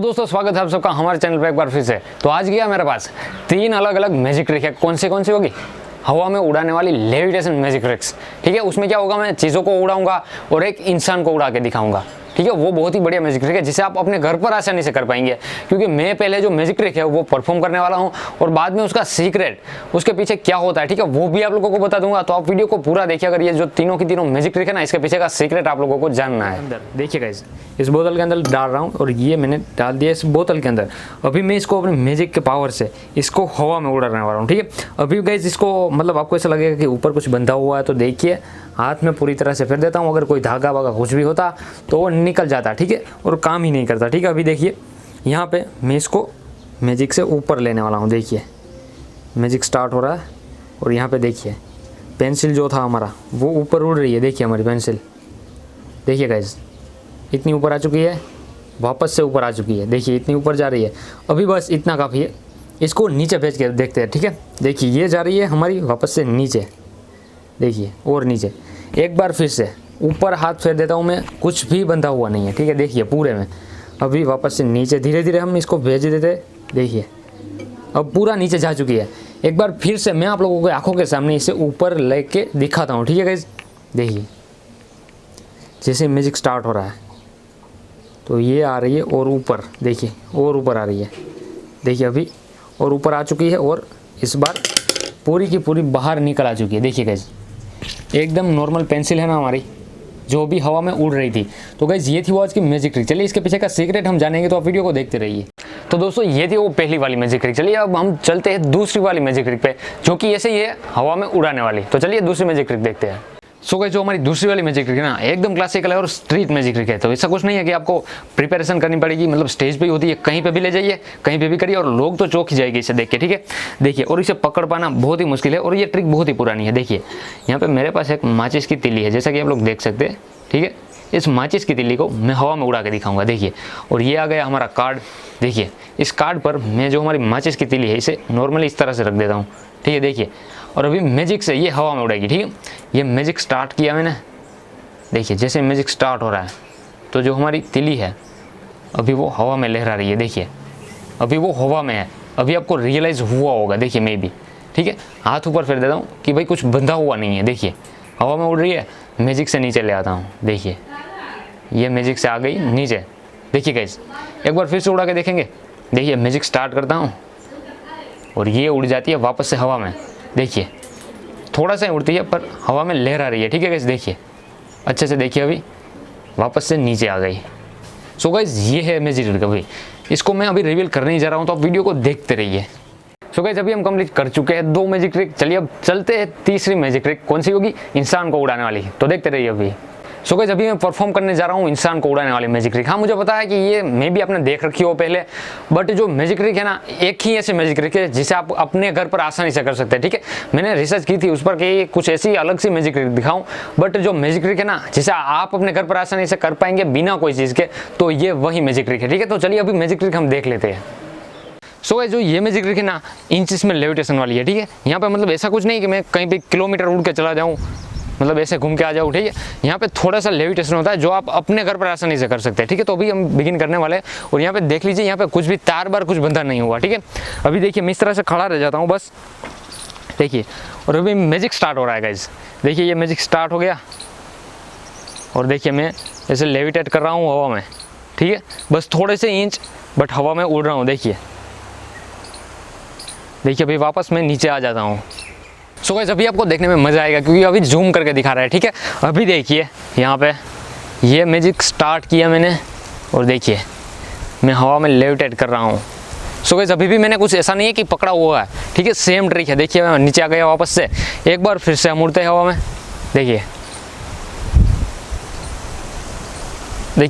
तो दोस्तों स्वागत है आप सबका हमारे चैनल पे एक बार फिर से। तो आज गया मेरे पास 3 अलग अलग मैजिक ट्रिक है। कौन सी होगी? हवा में उड़ाने वाली लेविटेशन मैजिक ट्रिक्स। ठीक है, उसमें क्या होगा, मैं चीज़ों को उड़ाऊंगा और एक इंसान को उड़ा के दिखाऊंगा। ठीक है, वो बहुत ही बढ़िया मैजिक ट्रिक है जिसे आप अपने घर पर आसानी से कर पाएंगे, क्योंकि मैं पहले जो मैजिक ट्रिक है वो परफॉर्म करने वाला हूं और बाद में उसका सीक्रेट, उसके पीछे क्या होता है, ठीक है, वो भी आप लोगों को बता दूंगा। तो आप वीडियो को पूरा देखिए। अगर ये जो तीनों की तीनों मैजिक ट्रिक है ना, इसके पीछे का सीक्रेट आप लोगों को जानना है। अंदर देखिए गाइस, इस बोतल के अंदर डाल रहा हूँ और ये मैंने डाल दिया इस बोतल के अंदर। अभी मैं इसको अपने मैजिक के पावर से इसको हवा में उड़ाने वाला हूँ। ठीक है, अभी गाइस इसको मतलब आपको ऐसा लगेगा कि ऊपर कुछ बंधा हुआ है, तो देखिए हाथ में पूरी तरह से फेर देता हूँ। अगर कोई धागा वागा कुछ भी होता तो वो निकल जाता, ठीक है, और काम ही नहीं करता। ठीक है, अभी देखिए यहाँ पे मैं इसको मैजिक से ऊपर लेने वाला हूँ। देखिए मैजिक स्टार्ट हो रहा है और यहाँ पे देखिए पेंसिल जो था हमारा वो ऊपर उड़ रही है। देखिए हमारी पेंसिल, देखिए गाइस इतनी ऊपर आ चुकी है, वापस से ऊपर आ चुकी है। देखिए इतनी ऊपर जा रही है। अभी बस इतना काफ़ी है, इसको नीचे भेज के देखते हैं। ठीक है, देखिए ये जा रही है हमारी वापस से नीचे, देखिए और नीचे। एक बार फिर से ऊपर हाथ फेर देता हूँ मैं, कुछ भी बंधा हुआ नहीं है। ठीक है, देखिए पूरे में। अभी वापस से नीचे धीरे धीरे हम इसको भेज देते। देखिए अब पूरा नीचे जा चुकी है। एक बार फिर से मैं आप लोगों को आंखों के सामने इसे ऊपर लेके दिखाता हूँ। ठीक है गाइस, देखिए जैसे मैजिक स्टार्ट हो रहा है तो ये आ रही है और ऊपर, देखिए और ऊपर आ रही है। देखिए अभी और ऊपर आ चुकी है और इस बार पूरी की पूरी बाहर निकल आ चुकी है। देखिए गाइस एकदम नॉर्मल पेंसिल है ना हमारी, जो भी हवा में उड़ रही थी। तो गाइस ये थी वो आज की मैजिक ट्रिक। चलिए इसके पीछे का सीक्रेट हम जानेंगे, तो आप वीडियो को देखते रहिए। तो दोस्तों ये थी वो पहली वाली मैजिक ट्रिक। चलिए अब हम चलते हैं दूसरी वाली मैजिक ट्रिक पे, जो कि ऐसे ही है हवा में उड़ाने वाली। तो चलिए दूसरी मैजिक ट्रिक देखते हैं। सो गाइस जो हमारी दूसरी वाली मैजिक ट्रिक है ना, एकदम क्लासिकल है और स्ट्रीट मैजिक ट्रिक है। तो ऐसा कुछ नहीं है कि आपको प्रिपरेशन करनी पड़ेगी, मतलब स्टेज पे ही होती है, कहीं पे भी ले जाइए, कहीं पे भी करिए और लोग तो चौंक ही जाएंगे इसे देख के। ठीक है, देखिए और इसे पकड़ पाना बहुत ही मुश्किल है और ये ट्रिक बहुत ही पुरानी है। देखिए यहाँ पे मेरे पास एक माचिस की तिल्ली है, जैसा कि आप लोग देख सकते हैं। ठीक है, इस माचिस की तिल्ली को मैं हवा में उड़ा के दिखाऊंगा। देखिए और ये आ गया हमारा कार्ड। देखिए इस कार्ड पर मैं जो हमारी माचिस की तिल्ली है इसे नॉर्मली इस तरह से रख देता हूँ। ठीक है, देखिए और अभी मैजिक से ये हवा में उड़ेगी। ठीक है, ये मैजिक स्टार्ट किया मैंने। देखिए जैसे मैजिक स्टार्ट हो रहा है तो जो हमारी तिल्ली है अभी वो हवा में लहरा रही है। देखिए अभी वो हवा में है। अभी आपको रियलाइज़ हुआ होगा, देखिए मैं भी। ठीक है, हाथ ऊपर फेर देता हूँ कि भाई कुछ बंधा हुआ नहीं है। देखिए हवा में उड़ रही है, मैजिक से नीचे ले आता हूँ। देखिए ये मैजिक से आ गई नीचे। देखिए गाइस एक बार फिर से उड़ा के देखेंगे। देखिए मैजिक स्टार्ट करता हूँ और ये उड़ जाती है वापस से हवा में। देखिए थोड़ा सा ही उड़ती है पर हवा में लहरा रही है। ठीक है गाइस, देखिए अच्छे से देखिए, अभी वापस से नीचे आ गई। सो गाइस ये है मैजिक ट्रिक। अभी इसको मैं अभी रिवील करने ही जा रहा हूँ, तो आप वीडियो को देखते रहिए। सो गाइस अभी हम कंप्लीट कर चुके हैं 2 मैजिक ट्रिक। चलिए अब चलते हैं तीसरी मैजिक ट्रिक। कौन सी होगी? इंसान को उड़ाने वाली। तो देखते रहिए अभी। सो गाइस अभी मैं परफॉर्म करने जा रहा हूँ इंसान को उड़ाने वाली मैजिक ट्रिक। हाँ मुझे पता है कि ये मैं भी आपने देख रखी हो पहले, बट जो मैजिक ट्रिक है ना, एक ही ऐसी मैजिक ट्रिक है जिसे आप अपने घर पर आसानी से कर सकते हैं। ठीक है, मैंने रिसर्च की थी उस पर कि कुछ ऐसी अलग सी मैजिक ट्रिक दिखाऊं, बट जो मैजिक ट्रिक है ना जिसे आप अपने घर पर आसानी से कर पाएंगे बिना कोई चीज़ के, तो ये वही मैजिक ट्रिक है। ठीक है, तो चलिए अभी मैजिक ट्रिक हम देख लेते हैं। सो गाइस जो ये मैजिक ट्रिक है ना, इंचेस में लेविटेशन वाली है। ठीक है, यहाँ पे मतलब ऐसा कुछ नहीं कि मैं कहीं भी किलोमीटर उड़ के चला जाऊँ, मतलब ऐसे घूम के आ जाओ। ठीक है, यहाँ पे थोड़ा सा लेविटेशन होता है जो आप अपने घर पर आसानी से कर सकते हैं। ठीक है, तो अभी हम बिगिन करने वाले हैं और यहाँ पे देख लीजिए, यहाँ पे कुछ भी तार बार कुछ बंधा नहीं हुआ। ठीक है, अभी देखिए मैं इस तरह से खड़ा रह जाता हूँ बस। देखिए और अभी मैजिक स्टार्ट हो रहा है गाइस। देखिए ये मैजिक स्टार्ट हो गया और देखिए मैं ऐसे लेविटेट कर रहा हूँ हवा में। ठीक है, बस थोड़े से इंच बट हवा में उड़ रहा हूँ। देखिए अभी वापस मैं नीचे आ जाता हूँ। सो गाइस अभी आपको देखने में मज़ा आएगा क्योंकि अभी जूम करके दिखा रहा है। ठीक है, अभी देखिए यहाँ पे ये मैजिक स्टार्ट किया मैंने और देखिए मैं हवा में लेविटेट कर रहा हूँ। सो गाइस अभी भी मैंने कुछ ऐसा नहीं है कि पकड़ा हुआ है। ठीक है, सेम ट्रिक है। देखिए मैं नीचे आ गया वापस से। एक बार फिर से हम उड़ते हैं हवा में। देखिए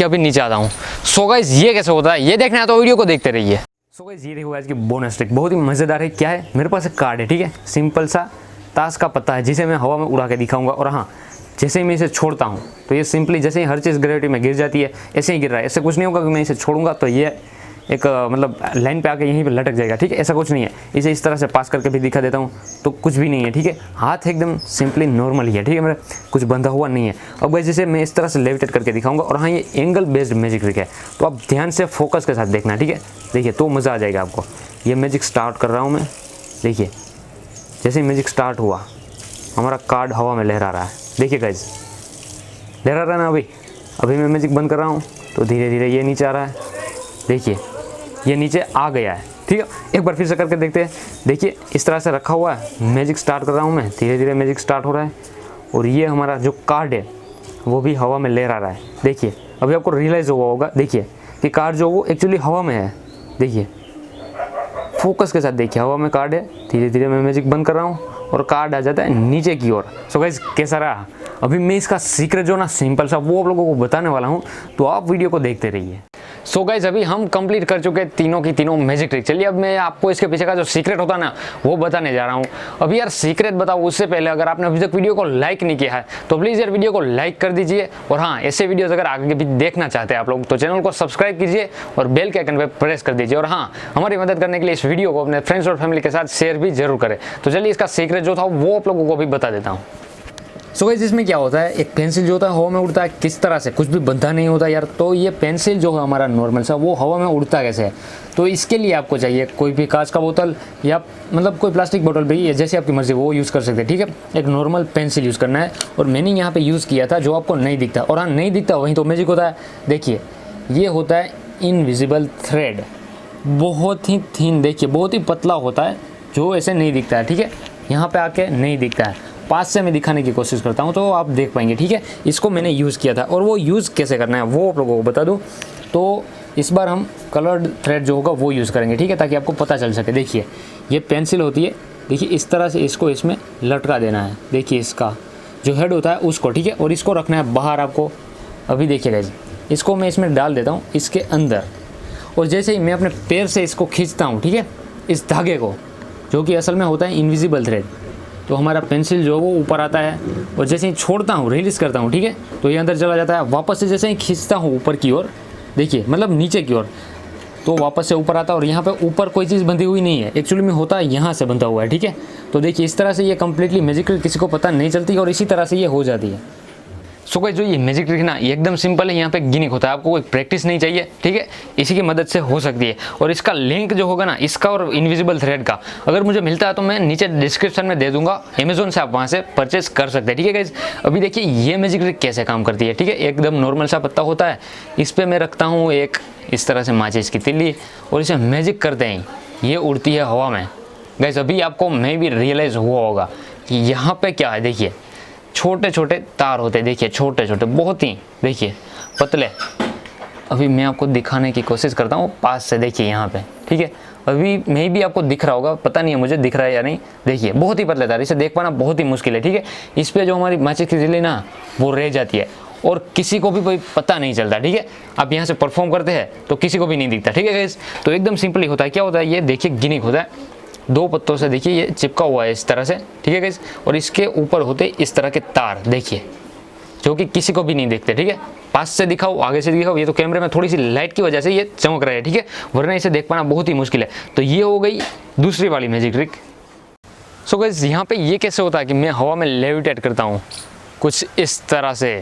अभी नीचे आता हूँ। सो गाइस ये कैसे होता है ये देखना है तो वीडियो को देखते रहिए। सो गाइस ये देखो आज की बोनस ट्रिक, बहुत ही मज़ेदार है। क्या है, मेरे पास एक कार्ड है। ठीक है, सिंपल सा ताश का पत्ता है जिसे मैं हवा में उड़ा के दिखाऊंगा। और हाँ, जैसे ही मैं इसे छोड़ता हूँ तो ये सिंपली जैसे ही हर चीज़ ग्रेविटी में गिर जाती है ऐसे ही गिर रहा है। ऐसे कुछ नहीं होगा कि मैं इसे छोड़ूंगा तो ये एक मतलब लाइन पे आके यहीं पे लटक जाएगा, ठीक है। ऐसा कुछ नहीं है, इसे इस तरह से पास करके भी दिखा देता हूँ तो कुछ भी नहीं है, ठीक है। हाथ एकदम सिंपली नॉर्मल ही है, ठीक है, मेरा कुछ बंधा हुआ नहीं है। अब गाइस जैसे मैं इस तरह से लेविटेट करके दिखाऊंगा, और हाँ ये एंगल बेस्ड मैजिक ट्रिक है, तो आप ध्यान से फोकस के साथ देखना, ठीक है। देखिए तो मज़ा आ जाएगा आपको। ये मैजिक स्टार्ट कर रहा हूँ मैं, देखिए जैसे ही मैजिक स्टार्ट हुआ हमारा कार्ड हवा में लहरा रहा है, देखिए गाइस लहरा रहा है ना। अभी मैं मैजिक बंद कर रहा हूँ तो धीरे धीरे ये नीचे आ रहा है, देखिए ये नीचे आ गया है, ठीक है। एक बार फिर से करके देखते हैं, देखिए इस तरह से रखा हुआ है, मैजिक स्टार्ट कर रहा हूँ मैं, धीरे धीरे मैजिक स्टार्ट हो रहा है, और ये हमारा जो कार्ड है वो भी हवा में लहरा रहा है। देखिए अभी आपको रियलाइज़ हुआ होगा, देखिए कि कार्ड जो वो एक्चुअली हवा में है, देखिए फोकस के साथ देखिए हवा में कार्ड है। धीरे धीरे मैं मैजिक बंद कर रहा हूँ और कार्ड आ जाता है नीचे की ओर। सो गाइस कैसा रहा? अभी मैं इसका सीक्रेट जो ना सिंपल सा वो आप लोगों को बताने वाला हूँ, तो आप वीडियो को देखते रहिए। सो गाइस अभी हम कंप्लीट कर चुके हैं तीनों की तीनों मैजिक ट्रिक। चलिए अब मैं आपको इसके पीछे का जो सीक्रेट होता है ना वो बताने जा रहा हूँ। अभी यार सीक्रेट बताओ उससे पहले अगर आपने अभी तक वीडियो को लाइक नहीं किया है तो प्लीज़ यार वीडियो को लाइक कर दीजिए, और हाँ ऐसे वीडियोस अगर आगे भी देखना चाहते हैं आप लोग तो चैनल को सब्सक्राइब कीजिए और बेल के आइकन पर प्रेस कर दीजिए, और हाँ हमारी मदद करने के लिए इस वीडियो को अपने फ्रेंड्स और फैमिली के साथ शेयर भी जरूर करें। तो चलिए इसका सीक्रेट जो था वो आप लोगों को भी बता देता हूँ। सो गाइस इसमें क्या होता है, एक पेंसिल जो होता है हवा में उड़ता है, किस तरह से, कुछ भी बंधा नहीं होता यार। तो ये पेंसिल जो है हमारा नॉर्मल सा वो हवा में उड़ता कैसे है, तो इसके लिए आपको चाहिए कोई भी कांच का बोतल या मतलब कोई प्लास्टिक बोतल भी जैसे आपकी मर्जी वो यूज़ कर सकते हैं, ठीक है। एक नॉर्मल पेंसिल यूज़ करना है, और मैंने यहाँ पे यूज़ किया था जो आपको नहीं दिखता, और हाँ नहीं दिखता वहीं तो मैजिक होता है। देखिए ये होता है इनविजिबल थ्रेड, बहुत ही थिन, देखिए बहुत ही पतला होता है जो ऐसे नहीं दिखता है, ठीक है। यहाँ पे आके नहीं दिखता है, पास से मैं दिखाने की कोशिश करता हूँ तो आप देख पाएंगे, ठीक है। इसको मैंने यूज़ किया था, और वो यूज़ कैसे करना है वो आप लोगों को बता दूँ। तो इस बार हम कलर्ड थ्रेड जो होगा वो यूज़ करेंगे, ठीक है, ताकि आपको पता चल सके। देखिए ये पेंसिल होती है, देखिए इस तरह से इसको इसमें लटका देना है, देखिए इसका जो हेड होता है उसको, ठीक है, और इसको रखना है बाहर आपको। अभी देखिए गाइस इसको मैं इसमें डाल देता हूँ इसके अंदर, और जैसे ही मैं अपने पैर से इसको खींचता हूँ, ठीक है, इस धागे को जो कि असल में होता है इनविजिबल थ्रेड, तो हमारा पेंसिल जो है वो ऊपर आता है, और जैसे ही छोड़ता हूँ रिलीज़ करता हूँ, ठीक है, तो ये अंदर चला जाता है। वापस से जैसे ही खींचता हूँ ऊपर की ओर, देखिए मतलब नीचे की ओर, तो वापस से ऊपर आता है, और यहाँ पे ऊपर कोई चीज़ बंधी हुई नहीं है, एक्चुअली में होता है यहाँ से बंधा हुआ है, ठीक है। तो देखिए इस तरह से ये कम्प्लीटली मैजिक ट्रिक किसी को पता नहीं चलती, और इसी तरह से ये हो जाती है। सो गाइस जो ये मैजिक ट्रिक ना ये एकदम सिंपल है, यहाँ पे गिनिक होता है, आपको कोई प्रैक्टिस नहीं चाहिए, ठीक है, इसी की मदद से हो सकती है। और इसका लिंक जो होगा ना इसका और इनविजिबल थ्रेड का अगर मुझे मिलता है तो मैं नीचे डिस्क्रिप्शन में दे दूंगा, अमेजोन से आप वहाँ से परचेस कर सकते हैं, ठीक है गाइस। अभी देखिए ये मैजिक ट्रिक कैसे काम करती है, ठीक है। एकदम नॉर्मल सा पत्ता होता है, इस पर मैं रखता हूँ एक इस तरह से माचिस की तिल्ली, और इसे मैजिक करते हैं ये उड़ती है हवा में। गाइस अभी आपको मैं भी रियलाइज़ हुआ होगा कि यहाँ पे क्या है, देखिए छोटे छोटे तार होते हैं, देखिए छोटे छोटे बहुत ही, देखिए पतले। अभी मैं आपको दिखाने की कोशिश करता हूँ पास से, देखिए यहाँ पे, ठीक है। अभी मैं भी आपको दिख रहा होगा, पता नहीं है मुझे दिख रहा है या नहीं, देखिए बहुत ही पतले तार, इसे देख पाना बहुत ही मुश्किल है, ठीक है। इस पर जो हमारी माचिस की तिल्ली ना वो रह जाती है, और किसी को भी कोई पता नहीं चलता, ठीक है। आप यहाँ से परफॉर्म करते हैं तो किसी को भी नहीं दिखता, ठीक है गाइस। तो एकदम सिंपली होता है, क्या होता है ये देखिए गिनिक होता है, दो पत्तों से देखिए ये चिपका हुआ है इस तरह से, ठीक है गाइस, और इसके ऊपर होते इस तरह के तार, देखिए जो कि किसी को भी नहीं दिखते, ठीक है। पास से दिखाओ आगे से दिखाओ, ये तो कैमरे में थोड़ी सी लाइट की वजह से ये चमक रहा है, ठीक है, वरना इसे देख पाना बहुत ही मुश्किल है। तो ये हो गई दूसरी वाली मैजिक ट्रिक। सो गाइस यहाँ पे ये कैसे होता है कि मैं हवा में लेविटेट करता हूँ कुछ इस तरह से।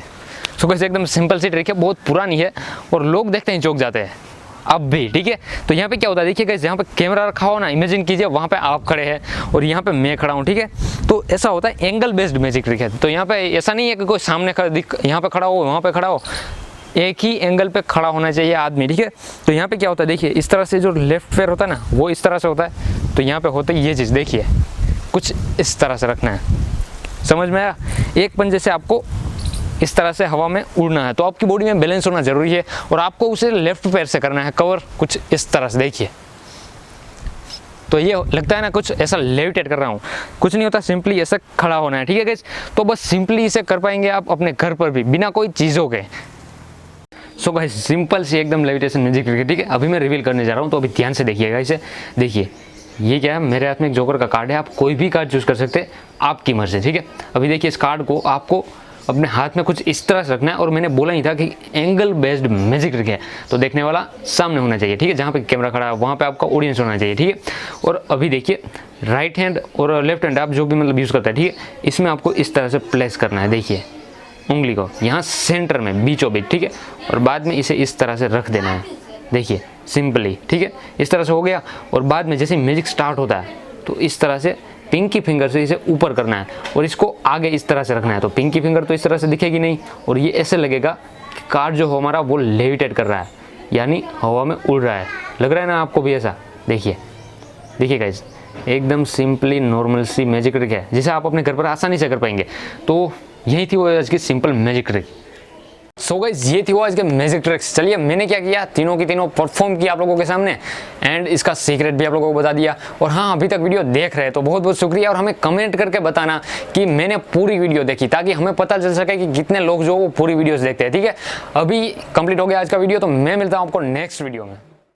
सो गाइस एकदम सिंपल सी ट्रिक है, बहुत पुरानी है, और लोग देखते ही चौंक जाते हैं अब भी, ठीक है। तो यहाँ पे क्या होता है, देखिए गाइस यहाँ पे कैमरा रखा हो ना, इमेजिन कीजिए वहाँ पे आप खड़े हैं और यहाँ पे मैं खड़ा हूँ, ठीक है। तो ऐसा होता है एंगल बेस्ड मैजिक ट्रिक है। तो यहाँ पे ऐसा नहीं है कि कोई सामने यहाँ पे खड़ा हो वहाँ पे खड़ा हो, एक ही एंगल पे खड़ा होना चाहिए आदमी, ठीक है। तो यहाँ पे क्या होता है, देखिए इस तरह से जो लेफ्ट पैर होता है ना वो इस तरह से होता है, तो यहाँ पे होता है ये चीज़, देखिए कुछ इस तरह से रखना है, समझ में आया। एक पंजे से आपको इस तरह से हवा में उड़ना है, तो आपकी बॉडी में बैलेंस होना जरूरी है, और आपको उसे लेफ्ट पैर से करना है कवर, कुछ इस तरह से, देखिए। तो ये लगता है ना कुछ ऐसा लेविटेट कर रहा हूँ, कुछ नहीं होता, सिंपली ऐसा खड़ा होना है, ठीक है गाइस। तो बस सिंपली इसे कर पाएंगे आप अपने घर पर भी बिना कोई चीज़ों के। सो गाइस सिंपल सी एकदम लेविटेशन मैजिक ट्रिक है, ठीक है। अभी मैं रिवील करने जा रहा हूँ, तो अभी ध्यान से देखिएगा इसे। देखिए ये क्या है, मेरे हाथ में एक जोकर का कार्ड है, आप कोई भी कार्ड चूज़ कर सकते हैं, आपकी मर्जी, ठीक है। अभी देखिए इस कार्ड को आपको अपने हाथ में कुछ इस तरह से रखना है, और मैंने बोला ही था कि एंगल बेस्ड मैजिक ट्रिक है, तो देखने वाला सामने होना चाहिए, ठीक है, जहाँ पे कैमरा खड़ा है वहाँ पे आपका ऑडियंस होना चाहिए, ठीक है। और अभी देखिए राइट हैंड और लेफ्ट हैंड आप जो भी मतलब यूज़ करता है, ठीक है, इसमें आपको इस तरह से प्लेस करना है, देखिए उंगली को यहाँ सेंटर में बीचों बीच, ठीक है, और बाद में इसे इस तरह से रख देना है, देखिए सिंपली, ठीक है, इस तरह से हो गया। और बाद में जैसे म्यूजिक स्टार्ट होता है तो इस तरह से पिंकी फिंगर से इसे ऊपर करना है और इसको आगे इस तरह से रखना है, तो पिंकी फिंगर तो इस तरह से दिखेगी नहीं, और ये ऐसे लगेगा कि कार जो हो हमारा वो लेविटेट कर रहा है, यानी हवा में उड़ रहा है। लग रहा है ना आपको भी ऐसा? देखिए देखिए गाइस, एकदम सिंपली नॉर्मल सी मैजिक ट्रिक है जिसे आप अपने घर पर आसानी से कर पाएंगे। तो यही थी वो आज की simple magic trick. So guys, ये थी वो आज के मैजिक ट्रिक्स। चलिए मैंने क्या किया, तीनों की तीनों परफॉर्म किया आप लोगों के सामने, एंड इसका सीक्रेट भी आप लोगों को बता दिया। और हाँ, अभी तक वीडियो देख रहे हैं तो बहुत बहुत शुक्रिया, और हमें कमेंट करके बताना कि मैंने पूरी वीडियो देखी, ताकि हमें पता चल सके कि कितने लोग जो वो पूरी वीडियोस देखते हैं, ठीक है। अभी कंप्लीट हो गया आज का वीडियो, तो मैं मिलता हूँ आपको नेक्स्ट वीडियो में।